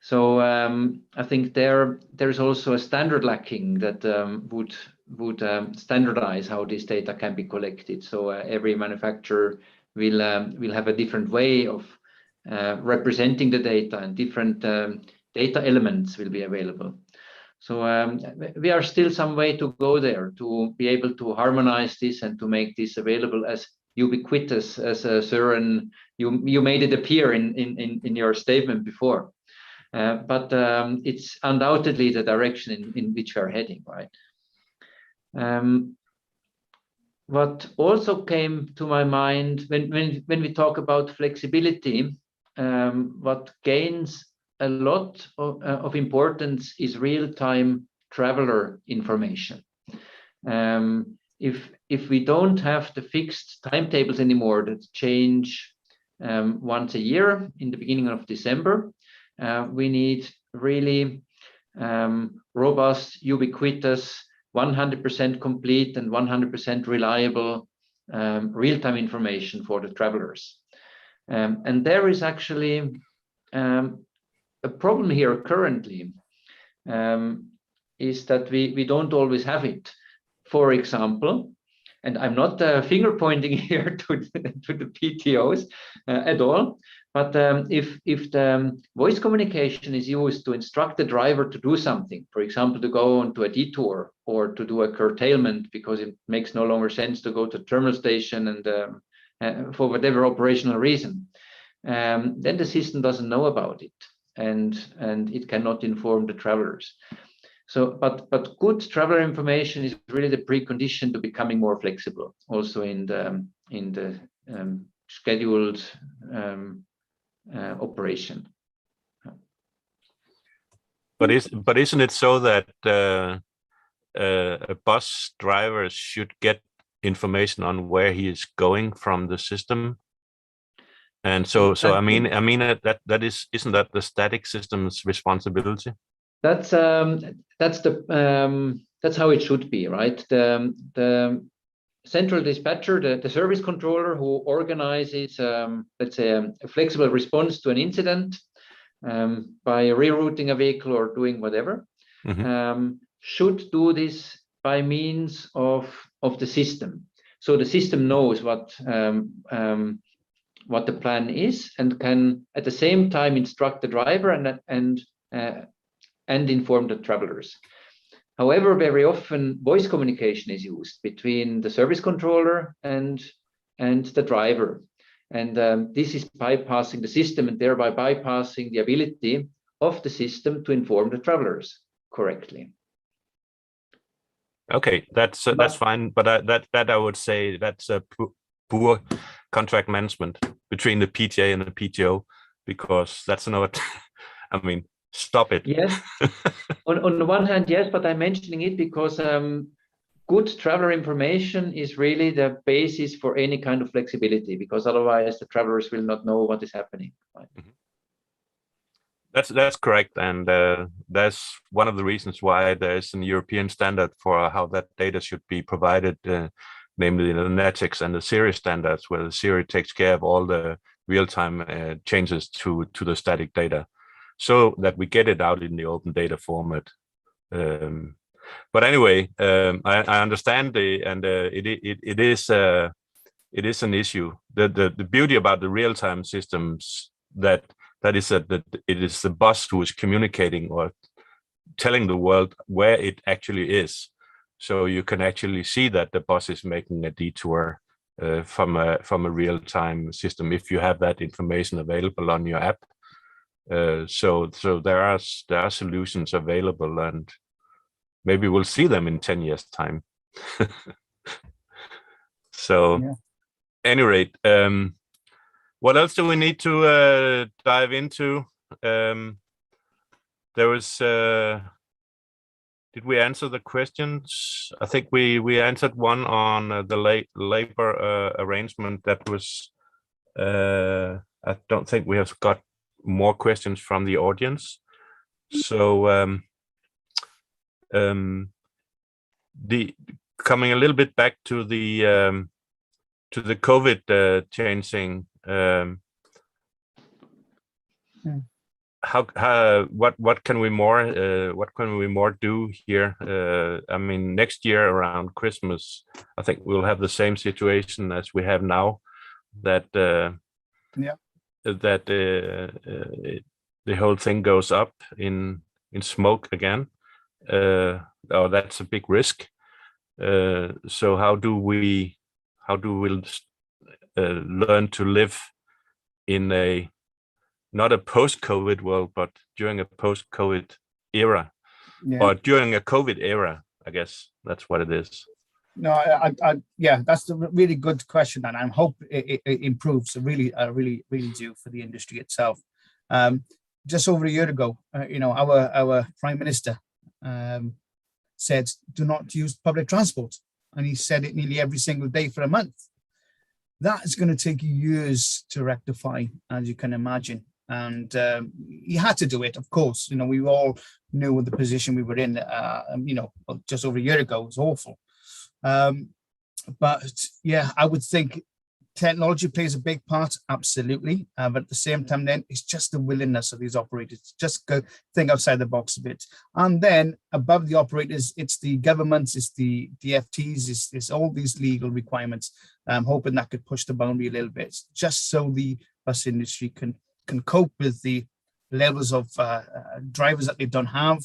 So I think there is also a standard lacking that would standardize how this data can be collected. So every manufacturer will have a different way of representing the data, and different data elements will be available. So we are still some way to go there to be able to harmonize this and to make this available as ubiquitous as Søren, you made it appear in your statement before. But it's undoubtedly the direction in which we are heading, right? What also came to my mind when we talk about flexibility, what gains a lot of importance is real-time traveler information. If we don't have the fixed timetables anymore that change once a year in the beginning of December, we need really robust, ubiquitous, 100% complete and 100% reliable real-time information for the travelers. And there is actually a problem here currently, is that we don't always have it. For example, and I'm not finger pointing here to the PTOs at all, but if the voice communication is used to instruct the driver to do something, for example, to go onto a detour or to do a curtailment because it makes no longer sense to go to the terminal station and for whatever operational reason, then the system doesn't know about it, and it cannot inform the travelers. So, but good traveler information is really the precondition to becoming more flexible, also in the scheduled operation. But isn't it so that a bus driver should get information on where he is going from the system? And so I mean that isn't that the static system's responsibility? That's how it should be, right? The central dispatcher, the service controller who organizes, let's say, a flexible response to an incident by rerouting a vehicle or doing whatever, should do this by means of the system. So the system knows what the plan is and can at the same time instruct the driver and inform the travelers. However, very often voice communication is used between the service controller and the driver. And this is bypassing the system and thereby bypassing the ability of the system to inform the travelers correctly. Okay, that's fine, but that I would say that's a poor contract management between the PTA and the PTO, because that's not, I mean, stop it. Yes, on the one hand, yes, but I'm mentioning it because good traveler information is really the basis for any kind of flexibility, because otherwise the travelers will not know what is happening. Right? That's correct, and that's one of the reasons why there's an European standard for how that data should be provided, namely the NATEX and the SIRI standards, where the SIRI takes care of all the real-time changes to the static data, so that we get it out in the open data format. But anyway, I understand it is an issue. The beauty about the real-time systems that is that it is the bus who is communicating or telling the world where it actually is. So you can actually see that the bus is making a detour from a real-time system if you have that information available on your app. So there are solutions available, and maybe we'll see them in 10 years' time. So, yeah. Any rate, what else do we need to dive into? There was. Did we answer the questions? I think we answered one on the labor arrangement. That was. I don't think we have got more questions from the audience. So the coming a little bit back to the COVID changing. What can we more do here? I mean, next year around Christmas, I think we'll have the same situation as we have now. That the whole thing goes up in smoke again. That's a big risk. So how do we learn to live in not a post-COVID world, but during a post-COVID era, or during a COVID era? I guess that's what it is. No, yeah, that's a really good question, and I hope it improves. I really do for the industry itself. Just over a year ago, our Prime Minister said, "Do not use public transport," and he said it nearly every single day for a month. That is going to take years to rectify, as you can imagine. And he had to do it, of course. We all knew the position we were in. Just over a year ago, it was awful. But yeah, I would think technology plays a big part, absolutely. But at the same time, then it's just the willingness of these operators to just go think outside the box a bit. And then above the operators, it's the governments, it's the DFTs, it's all these legal requirements. I'm hoping that could push the boundary a little bit, just so the bus industry can cope with the levels of drivers that they don't have,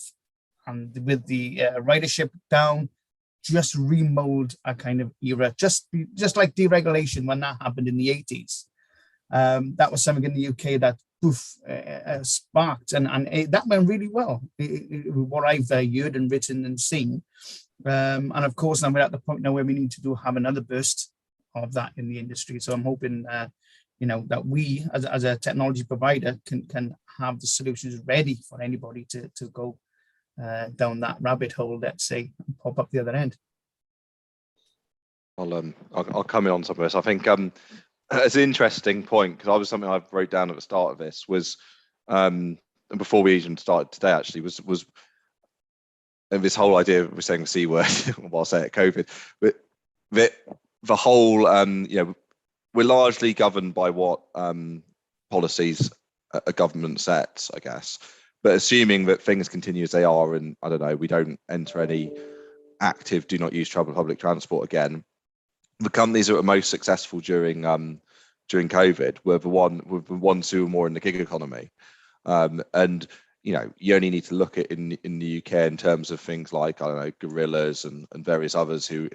and with the ridership down. Just remold a kind of era, just like deregulation when that happened in the 80s. That was something in the UK that sparked, and that went really well. What I've heard and written and seen, and of course now we're at the point now where we need to have another burst of that in the industry. So I'm hoping, that we as a technology provider can have the solutions ready for anybody to go down that rabbit hole, let's say, and pop up the other end. I'll come in on some of this. I think it's an interesting point, because I was something I wrote down at the start of this was, and before we even started today actually, was this whole idea of saying the C word while saying it, COVID, but the whole we're largely governed by what policies a government sets, I guess. But assuming that things continue as they are, and I don't know, we don't enter any active do not use public transport again, the companies that were most successful during COVID were the ones who were more in the gig economy. And you only need to look at in the UK in terms of things like, I don't know, Gorillas and various others who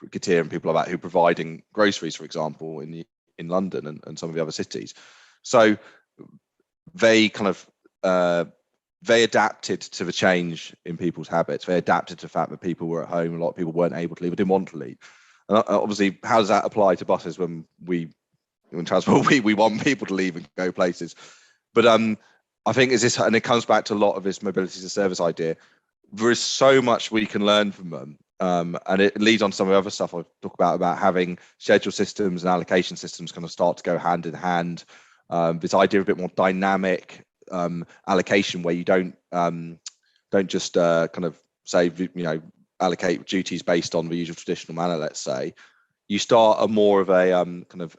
Getir and people like that, who are providing groceries, for example, in London and some of the other cities. So they kind of they adapted to the change in people's habits. They adapted to the fact that people were at home. A lot of people weren't able to leave or didn't want to leave. And obviously, how does that apply to buses when transport, we want people to leave and go places? But I think and it comes back to a lot of this mobility as a service idea. There is so much we can learn from them. And it leads on to some of the other stuff I've talked about having schedule systems and allocation systems kind of start to go hand in hand. This idea of a bit more dynamic allocation, where you don't just kind of say, allocate duties based on the usual traditional manner. Let's say you start a more of a kind of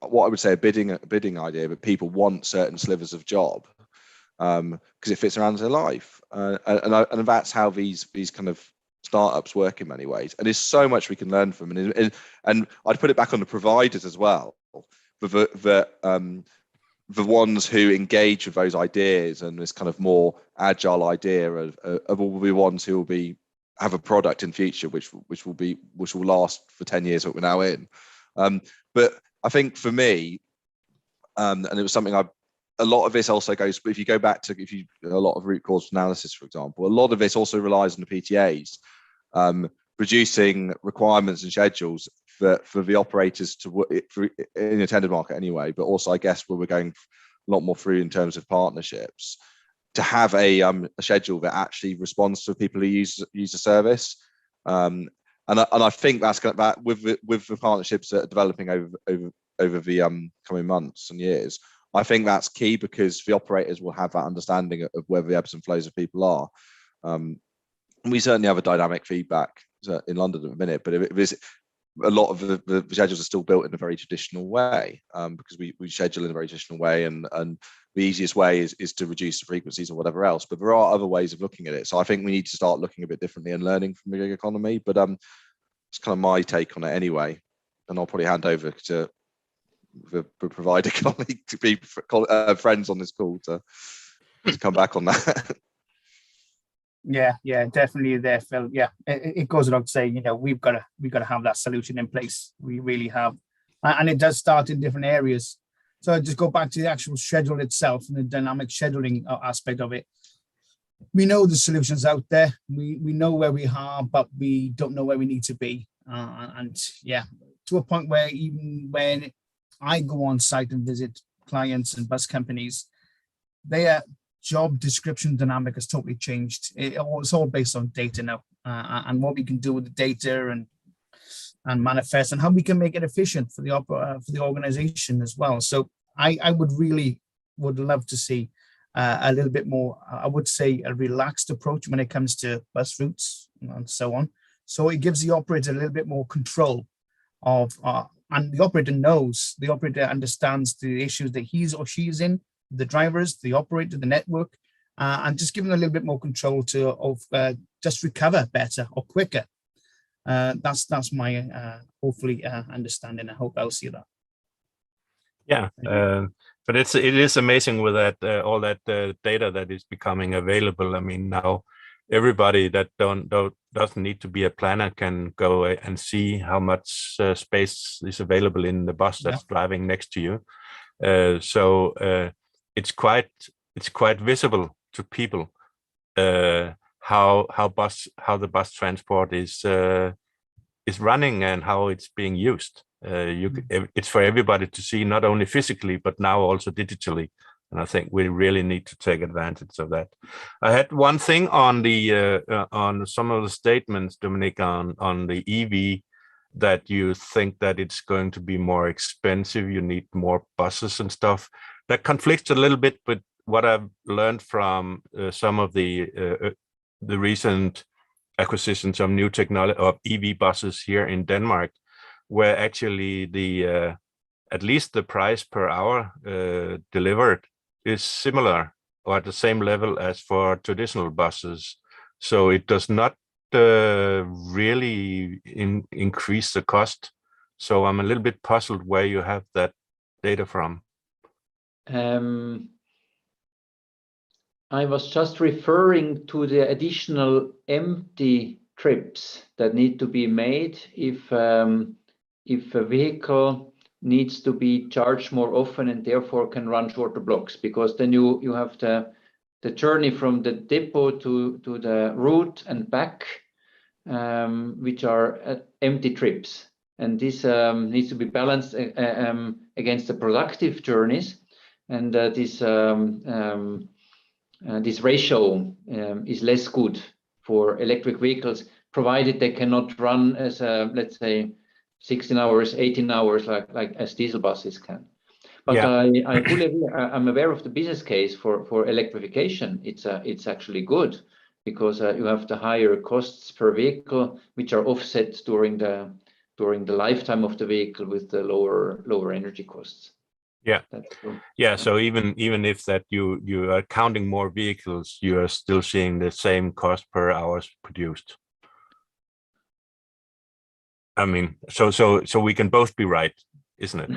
what I would say a bidding idea, but people want certain slivers of job because it fits around their life, and that's how these kind of startups work in many ways. And there's so much we can learn from, and I'd put it back on the providers as well. The ones who engage with those ideas and this kind of more agile idea of all the ones who will have a product in future which will last for 10 years that we're now in. But I think for me, and it was something a lot of this also goes, if you go back to a lot of root cause analysis, for example, a lot of this also relies on the PTAs producing requirements and schedules for the operators to work in a tendered market anyway, but also I guess where we're going a lot more through in terms of partnerships, to have a schedule that actually responds to people who use the service. And I think that's that with the partnerships that are developing over the coming months and years. I think that's key, because the operators will have that understanding of where the ebbs and flows of people are. And we certainly have a dynamic feedback in London at the minute, but a lot of the schedules are still built in a very traditional way, because we schedule in a very traditional way, and the easiest way is to reduce the frequencies or whatever else. But there are other ways of looking at it. So I think we need to start looking a bit differently and learning from the gig economy. But it's kind of my take on it anyway. And I'll probably hand over to the provider colleague to be friends on this call to come back on that. Yeah, definitely there, Phil. Yeah, it goes without saying, we've got to have that solution in place. We really have, and it does start in different areas. So I just go back to the actual schedule itself and the dynamic scheduling aspect of it. We know the solutions out there. We know where we are, but we don't know where we need to be. And yeah, to a point where even when I go on site and visit clients and bus companies, their job description dynamic has totally changed. It's all based on data now, and what we can do with the data and manifest, and how we can make it efficient for the organization as well. So I would love to see a little bit more, I would say, a relaxed approach when it comes to bus routes and so on. So it gives the operator a little bit more control of and the operator understands the issues that he's or she is in, the drivers, the operator, the network, and just giving them a little bit more control to just recover better or quicker. That's my hopefully understanding. I hope I'll see that. Yeah, but it is amazing with that all that data that is becoming available. I mean, now everybody that doesn't need to be a planner can go and see how much space is available in the bus that's driving next to you. So it's quite visible to people how the bus transport is running and how it's being used. It's for everybody to see, not only physically but now also digitally, and I think we really need to take advantage of that. I had one thing on the on some of the statements, Dominic, on the EV, that you think that it's going to be more expensive, you need more buses and stuff. That conflicts a little bit with what I've learned from some of the recent acquisitions of new technology of EV buses here in Denmark, where actually the at least the price per hour delivered is similar or at the same level as for traditional buses. So it does not really increase the cost. So I'm a little bit puzzled where you have that data from. I was just referring to the additional empty trips that need to be made if a vehicle needs to be charged more often and therefore can run shorter blocks, because then you have the journey from the depot to the route and back, which are empty trips, and this needs to be balanced against the productive journeys, and this ratio is less good for electric vehicles, provided they cannot run as let's say 16 hours, 18 hours like as diesel buses can. But yeah. I fully agree. I'm aware of the business case for electrification. It's actually good, because you have the higher costs per vehicle, which are offset during the lifetime of the vehicle with the lower energy costs. Yeah, yeah. So even if that you are counting more vehicles, you are still seeing the same cost per hours produced. I mean, so we can both be right, isn't it?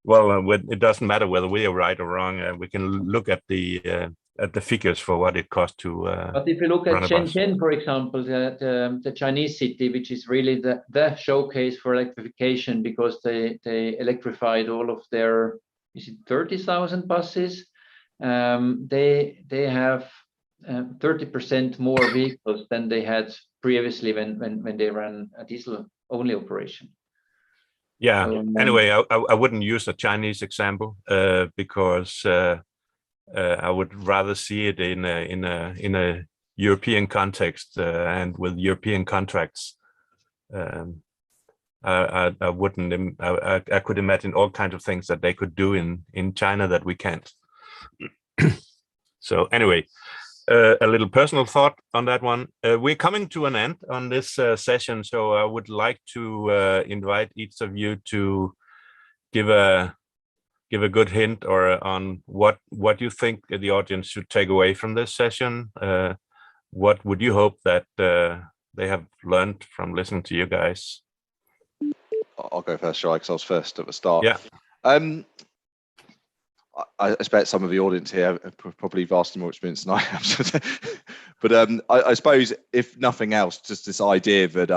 Well, it doesn't matter whether we are right or wrong. We can look at the figures for what it costs to. But if you look at Shenzhen, for example, the Chinese city, which is really the showcase for electrification, because they electrified all of their, is it 30,000 buses? They have 30% more vehicles than they had previously when they ran a diesel only operation. Yeah. Anyway, I wouldn't use a Chinese example because I would rather see it in a European context and with European contracts. I wouldn't. I could imagine all kinds of things that they could do in China that we can't. So anyway. A little personal thought on that one. We're coming to an end on this session, so I would like to invite each of you to give a good hint or on what you think the audience should take away from this session. What would you hope that they have learned from listening to you guys? I'll go first, shall I? Because I was first at the start. Yeah. I expect some of the audience here have probably vastly more experience than I have. But I suppose, if nothing else, just this idea that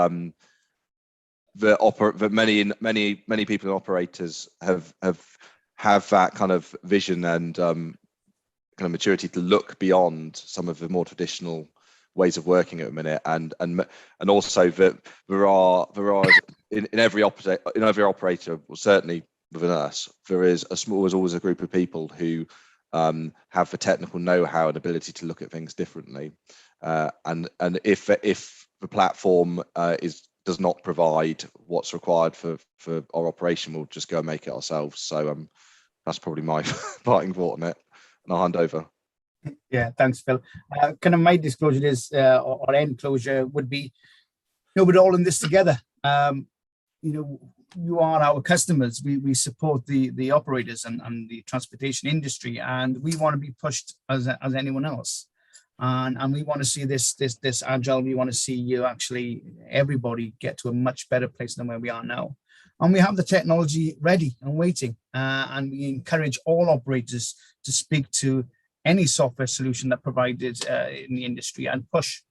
that many people and operators have that kind of vision and kind of maturity to look beyond some of the more traditional ways of working at the minute, and also that there are in every operator, well, certainly within us, there's always a group of people who have the technical know-how and ability to look at things differently, and if the platform does not provide what's required for our operation, we'll just go and make it ourselves. So that's probably my parting thought on it, and I'll hand over. Yeah, thanks, Phil. Kind of my disclosure is, or end closure would be, we're all in this together. you are our customers. We support the operators and the transportation industry, and we want to be pushed as anyone else. And we want to see this agile. We want to see everybody get to a much better place than where we are now. And we have the technology ready and waiting. And we encourage all operators to speak to any software solution that provided in the industry and push,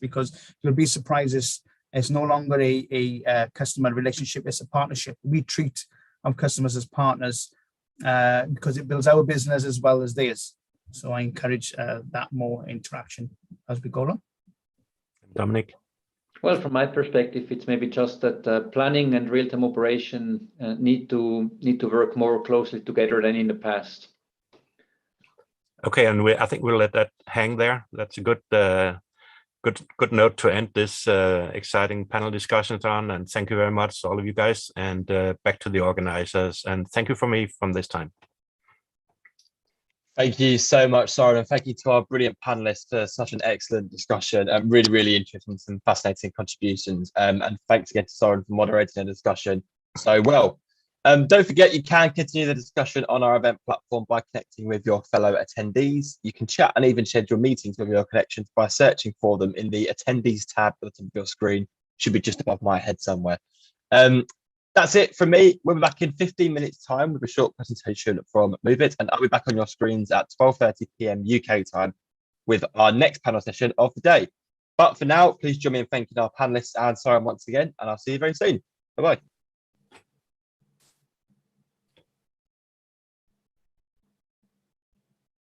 because you'll be surprised. It's no longer a customer relationship, it's a partnership. We treat our customers as partners because it builds our business as well as theirs. So I encourage that more interaction as we go along. Dominic? Well, from my perspective, it's maybe just that planning and real-time operation need to work more closely together than in the past. Okay, and I think we'll let that hang there. That's a good note to end this exciting panel discussions on. And thank you very much, all of you guys, and back to the organizers. And thank you from me from this time. Thank you so much, Soren, and thank you to our brilliant panelists for such an excellent discussion. Really, really interesting, some fascinating contributions. And thanks again to Soren for moderating the discussion so well. Don't forget, you can continue the discussion on our event platform by connecting with your fellow attendees. You can chat and even schedule meetings with your connections by searching for them in the attendees tab at the top of your screen. Should be just above my head somewhere. That's it from me. We'll be back in 15 minutes time with a short presentation from MOVEit, and I'll be back on your screens at 12:30 p.m. UK time with our next panel session of the day. But for now, please join me in thanking our panelists and Soren once again, and I'll see you very soon. Bye-bye.